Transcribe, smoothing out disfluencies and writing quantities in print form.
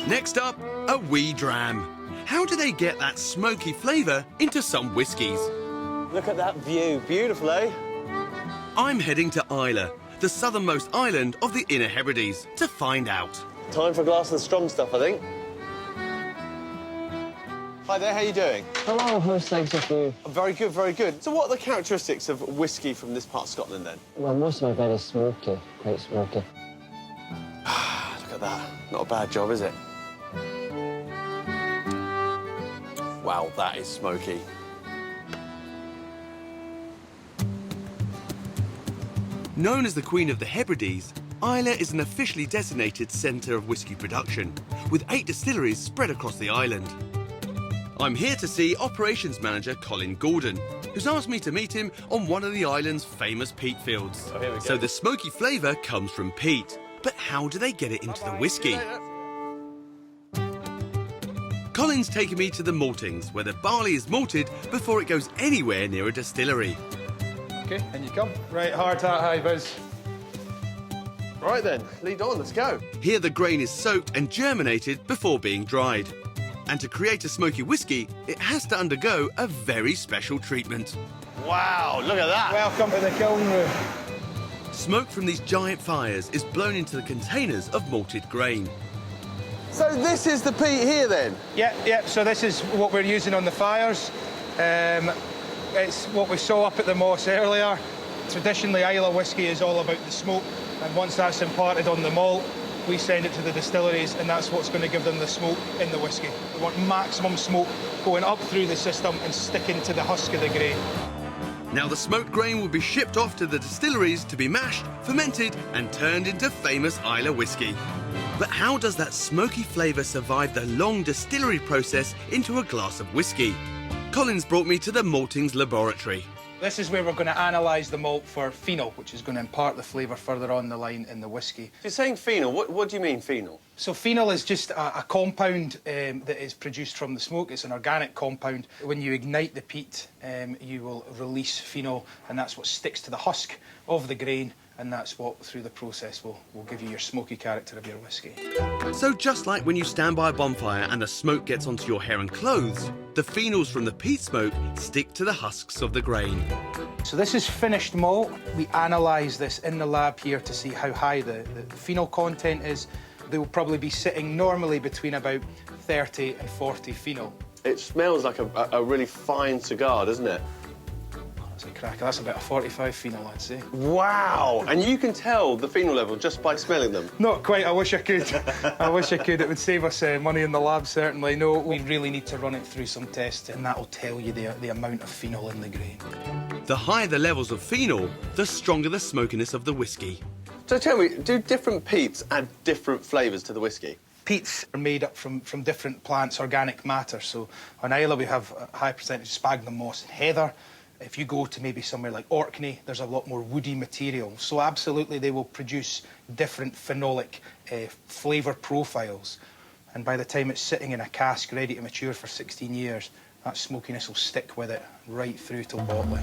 Next up, a wee dram. How do they get that smoky flavour into some whiskies? Look at that view. Beautiful, eh? I'm heading to Islay, the southernmost island of the Inner Hebrides, to find out. Time for a glass of the strong stuff, I think. Hi there, how you doing? Hello, how's things with you? I'm very good, very good. So what are the characteristics of whiskey from this part of Scotland, then? Well, most of them are very smoky, quite smoky. Look at that. Not a bad job, is it? Wow, that is smoky. Known as the Queen of the Hebrides, Islay is an officially designated centre of whisky production, with 8 distilleries spread across the island. I'm here to see Operations Manager Colin Gordon, who's asked me to meet him on one of the island's famous peat fields. Oh, here we go. So the smoky flavour comes from peat, but how do they get it into the whisky? Colin's taken me to the maltings, where the barley is malted before it goes anywhere near a distillery. OK, in you come. Right, hard hat, high vis. Right then, lead on, let's go. Here the grain is soaked and germinated before being dried. And to create a smoky whisky, it has to undergo a very special treatment. Wow, look at that. Welcome to the kiln room. Smoke from these giant fires is blown into the containers of malted grain. So this is the peat here, then? Yeah, so this is what we're using on the fires. It's what we saw up at the Moss earlier. Traditionally, Islay whisky is all about the smoke, and once that's imparted on the malt, we send it to the distilleries, and that's what's going to give them the smoke in the whisky. We want maximum smoke going up through the system and sticking to the husk of the grain. Now the smoked grain will be shipped off to the distilleries to be mashed, fermented and turned into famous Islay whisky. But how does that smoky flavour survive the long distillery process into a glass of whisky? Colin's brought me to the maltings laboratory. This is where we're going to analyse the malt for phenol, which is going to impart the flavour further on the line in the whisky. You're saying phenol. What do you mean, phenol? So phenol is just a compound that is produced from the smoke. It's an organic compound. When you ignite the peat, you will release phenol, and that's what sticks to the husk of the grain, and that's what, through the process, will give you your smoky character of your whisky. So just like when you stand by a bonfire and the smoke gets onto your hair and clothes, the phenols from the peat smoke stick to the husks of the grain. So this is finished malt. We analyse this in the lab here to see how high the phenol content is. They will probably be sitting normally between about 30 and 40 phenol. It smells like a really fine cigar, doesn't it? That's a cracker. That's about a 45 phenol, I'd say. Wow! And you can tell the phenol level just by smelling them? Not quite. I wish I could. I wish I could. It would save us money in the lab, certainly. No, we really need to run it through some tests, and that'll tell you the amount of phenol in the grain. The higher the levels of phenol, the stronger the smokiness of the whisky. So tell me, do different peats add different flavours to the whisky? Peats are made up from different plants, organic matter. So on Islay we have a high percentage of sphagnum moss and heather. If you go to maybe somewhere like Orkney, there's a lot more woody material. So absolutely they will produce different phenolic flavour profiles. And by the time it's sitting in a cask ready to mature for 16 years, that smokiness will stick with it right through till bottling.